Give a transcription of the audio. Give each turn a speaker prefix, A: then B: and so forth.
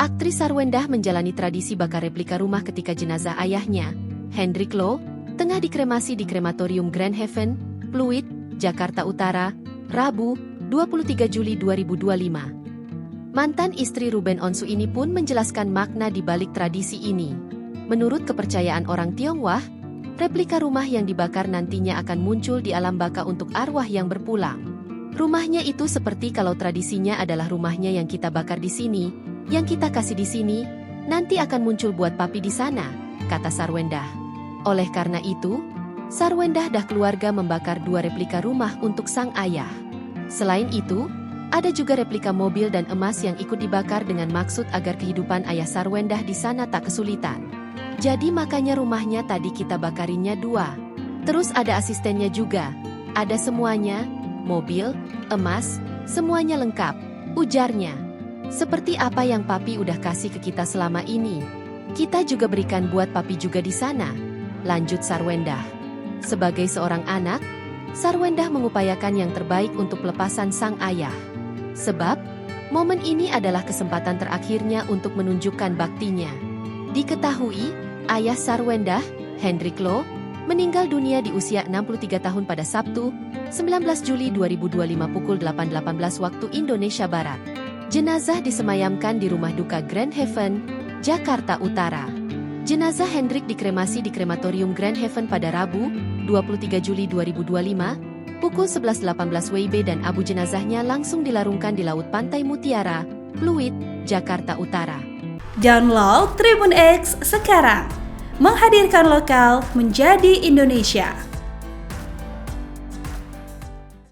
A: Aktris Sarwendah menjalani tradisi bakar replika rumah ketika jenazah ayahnya, Hendrik Lo, tengah dikremasi di Krematorium Grand Haven, Pluit, Jakarta Utara, Rabu, 23 Juli 2025. Mantan istri Ruben Onsu ini pun menjelaskan makna di balik tradisi ini. Menurut kepercayaan orang Tionghoa, replika rumah yang dibakar nantinya akan muncul di alam baka untuk arwah yang berpulang. Rumahnya itu seperti kalau tradisinya adalah rumahnya yang kita bakar di sini, yang kita kasih di sini, nanti akan muncul buat papi di sana, kata Sarwendah. Oleh karena itu, Sarwendah dan keluarga membakar 2 replika rumah untuk sang ayah. Selain itu, ada juga replika mobil dan emas yang ikut dibakar dengan maksud agar kehidupan ayah Sarwendah di sana tak kesulitan. Jadi makanya rumahnya tadi kita bakarinnya 2. Terus ada asistennya juga, ada semuanya, mobil, emas, semuanya lengkap, ujarnya. Seperti apa yang papi udah kasih ke kita selama ini, kita juga berikan buat papi juga di sana, lanjut Sarwendah. Sebagai seorang anak, Sarwendah mengupayakan yang terbaik untuk pelepasan sang ayah. Sebab, momen ini adalah kesempatan terakhirnya untuk menunjukkan baktinya. Diketahui, ayah Sarwendah, Hendrik Lo, meninggal dunia di usia 63 tahun pada Sabtu, 19 Juli 2025 pukul 8.18 waktu Indonesia Barat. Jenazah disemayamkan di Rumah Duka Grand Haven, Jakarta Utara. Jenazah Hendrik dikremasi di Krematorium Grand Haven pada Rabu, 23 Juli 2025, pukul 11.18 WIB dan abu jenazahnya langsung dilarungkan di Laut Pantai Mutiara, Pluit, Jakarta Utara.
B: Download Tribun X sekarang, menghadirkan lokal menjadi Indonesia.